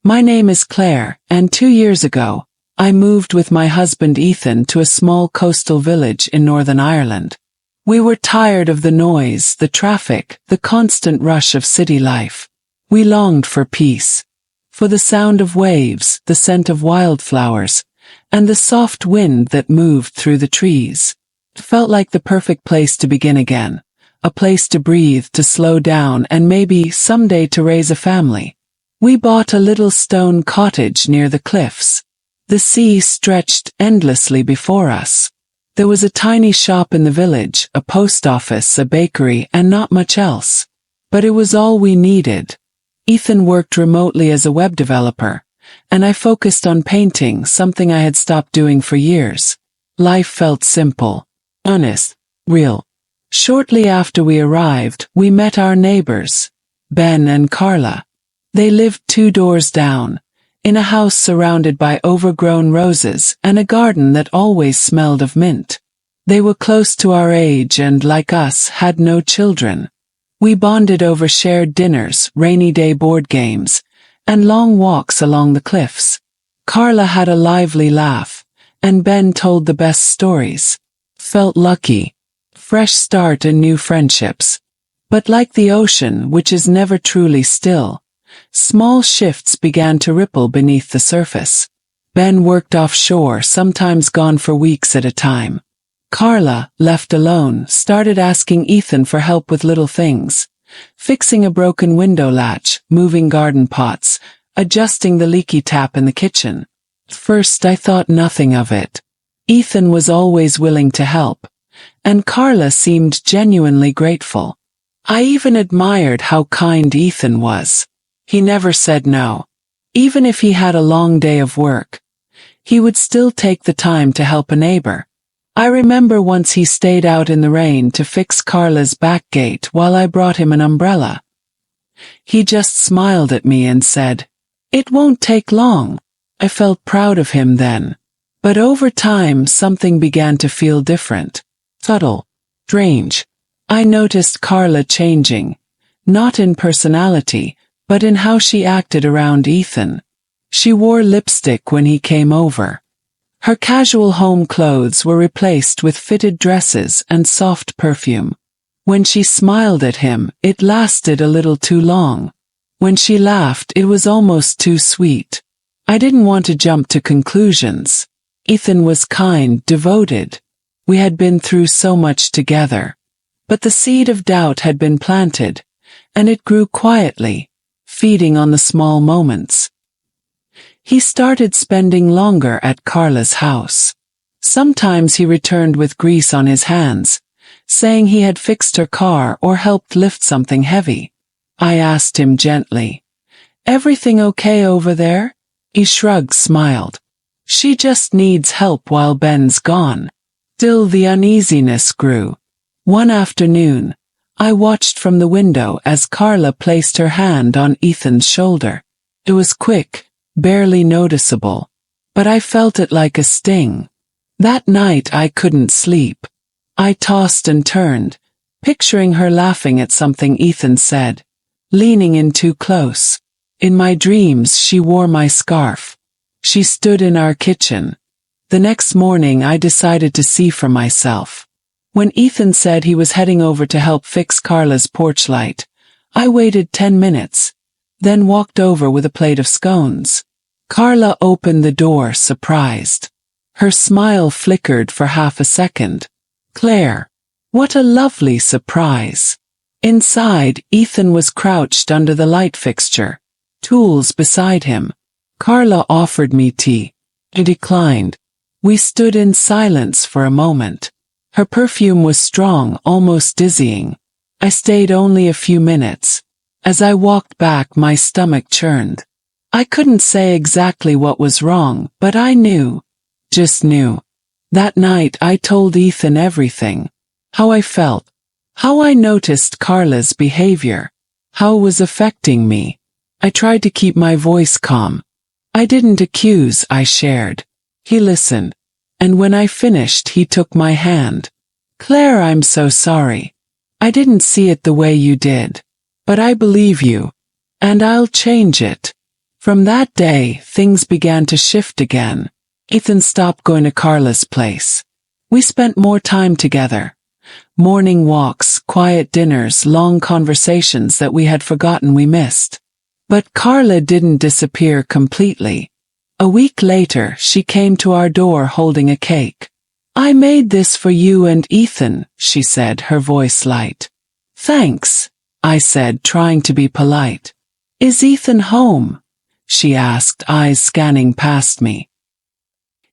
My name is Claire, and 2 years ago, I moved with my husband Ethan to a small coastal village in Northern Ireland. We were tired of the noise, the traffic, the constant rush of city life. We longed for peace. For the sound of waves, the scent of wildflowers, and the soft wind that moved through the trees. It felt like the perfect place to begin again. A place to breathe, to slow down, and maybe someday to raise a family. We bought a little stone cottage near the cliffs. The sea stretched endlessly before us. There was a tiny shop in the village, a post office, a bakery, and not much else. But it was all we needed. Ethan worked remotely as a web developer, and I focused on painting, something I had stopped doing for years. Life felt simple, honest, real. Shortly after we arrived, we met our neighbors, Ben and Carla. They lived 2 doors down, in a house surrounded by overgrown roses and a garden that always smelled of mint. They were close to our age and, like us, had no children. We bonded over shared dinners, rainy day board games, and long walks along the cliffs. Carla had a lively laugh, and Ben told the best stories. Felt lucky. Fresh start and new friendships. But like the ocean, which is never truly still, small shifts began to ripple beneath the surface. Ben worked offshore, sometimes gone for weeks at a time. Carla, left alone, started asking Ethan for help with little things. Fixing a broken window latch, moving garden pots, adjusting the leaky tap in the kitchen. At first I thought nothing of it. Ethan was always willing to help, and Carla seemed genuinely grateful. I even admired how kind Ethan was. He never said no. Even if he had a long day of work, he would still take the time to help a neighbor. I remember once he stayed out in the rain to fix Carla's back gate while I brought him an umbrella. He just smiled at me and said, "It won't take long." I felt proud of him then. But over time something began to feel different. Subtle. Strange. I noticed Carla changing. Not in personality, but in how she acted around Ethan. She wore lipstick when he came over. Her casual home clothes were replaced with fitted dresses and soft perfume. When she smiled at him, it lasted a little too long. When she laughed, it was almost too sweet. I didn't want to jump to conclusions. Ethan was kind, devoted. We had been through so much together. But the seed of doubt had been planted, and it grew quietly, feeding on the small moments. He started spending longer at Carla's house. Sometimes he returned with grease on his hands, saying he had fixed her car or helped lift something heavy. I asked him gently, "Everything okay over there?" He shrugged, smiled. "She just needs help while Ben's gone." Still the uneasiness grew. One afternoon, I watched from the window as Carla placed her hand on Ethan's shoulder. It was quick, barely noticeable, but I felt it like a sting. That night I couldn't sleep. I tossed and turned, picturing her laughing at something Ethan said, leaning in too close. In my dreams she wore my scarf. She stood in our kitchen. The next morning I decided to see for myself. When Ethan said he was heading over to help fix Carla's porch light, I waited 10 minutes, then walked over with a plate of scones. Carla opened the door, surprised. Her smile flickered for half a second. "Claire, what a lovely surprise." Inside, Ethan was crouched under the light fixture, tools beside him. Carla offered me tea. I declined. We stood in silence for a moment. Her perfume was strong, almost dizzying. I stayed only a few minutes. As I walked back, my stomach churned. I couldn't say exactly what was wrong, but I knew. Just knew. That night I told Ethan everything. How I felt. How I noticed Carla's behavior. How it was affecting me. I tried to keep my voice calm. I didn't accuse, I shared. He listened. And when I finished, he took my hand. "Claire, I'm so sorry. I didn't see it the way you did. But I believe you. And I'll change it." From that day, things began to shift again. Ethan stopped going to Carla's place. We spent more time together. Morning walks, quiet dinners, long conversations that we had forgotten we missed. But Carla didn't disappear completely. A week later, she came to our door holding a cake. "I made this for you and Ethan," she said, her voice light. "Thanks," I said, trying to be polite. "Is Ethan home?" she asked, eyes scanning past me.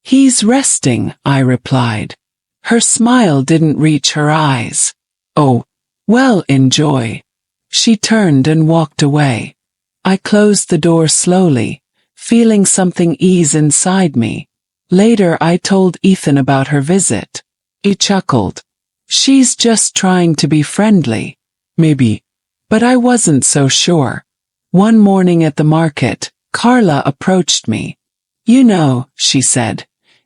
"He's resting," I replied. Her smile didn't reach her eyes. "Oh, well, enjoy." She turned and walked away. I closed the door slowly, feeling something ease inside me. Later I told Ethan about her visit. He chuckled. "She's just trying to be friendly." Maybe. But I wasn't so sure. One morning at the market, Carla approached me. "You know," she said,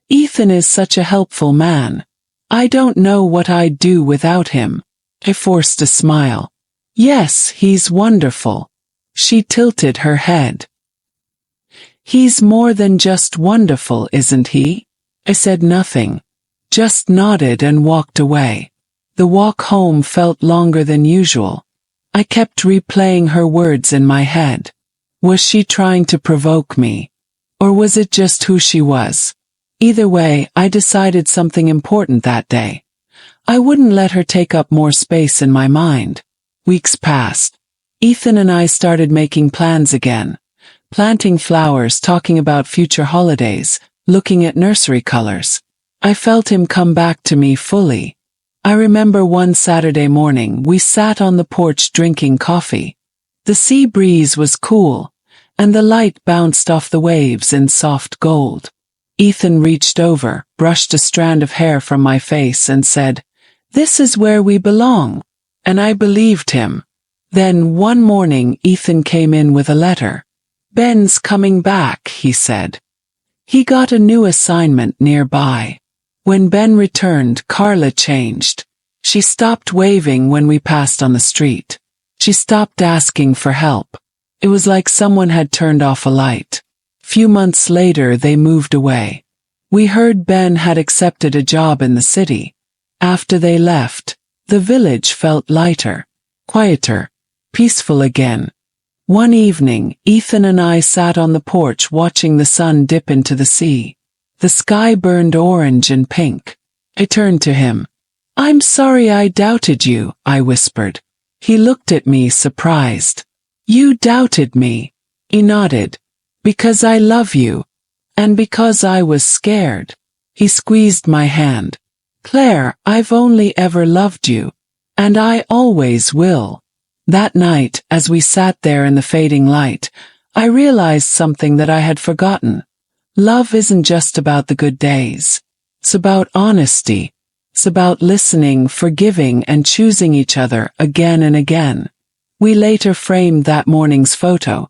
"Ethan is such a helpful man. I don't know what I'd do without him." I forced a smile. "Yes, he's wonderful." She tilted her head. "He's more than just wonderful, isn't he?" I said nothing, just nodded and walked away. The walk home felt longer than usual. I kept replaying her words in my head. Was she trying to provoke me? Or was it just who she was? Either way, I decided something important that day. I wouldn't let her take up more space in my mind. Weeks passed. Ethan and I started making plans again. Planting flowers, talking about future holidays, looking at nursery colors. I felt him come back to me fully. I remember one Saturday morning we sat on the porch drinking coffee. The sea breeze was cool, and the light bounced off the waves in soft gold. Ethan reached over, brushed a strand of hair from my face and said, "This is where we belong." And I believed him. Then one morning Ethan came in with a letter. "Ben's coming back," he said. He got a new assignment nearby. When Ben returned, Carla changed. She stopped waving when we passed on the street. She stopped asking for help. It was like someone had turned off a light. Few months later they moved away. We heard Ben had accepted a job in the city. After they left, the village felt lighter, quieter, peaceful again. One evening, Ethan and I sat on the porch watching the sun dip into the sea. The sky burned orange and pink. I turned to him. "I'm sorry I doubted you," I whispered. He looked at me surprised. "You doubted me?" He nodded. "Because I love you. And because I was scared." He squeezed my hand. "Claire, I've only ever loved you. And I always will." That night, as we sat there in the fading light, I realized something that I had forgotten. Love isn't just about the good days. It's about honesty. It's about listening, forgiving, and choosing each other again and again. We later framed that morning's photo.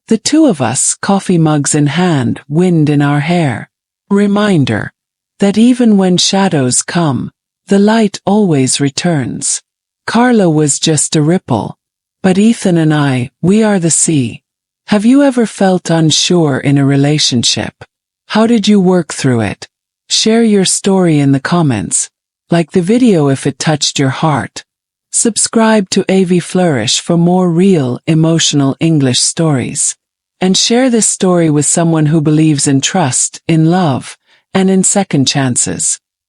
The two of us, coffee mugs in hand, wind in our hair. Reminder that even when shadows come, the light always returns. Carla was just a ripple. But Ethan and I, we are the sea. Have you ever felt unsure in a relationship? How did you work through it? Share your story in the comments. Like the video if it touched your heart. Subscribe to AV-Flourish for more real, emotional English stories. And share this story with someone who believes in trust, in love, and in second chances.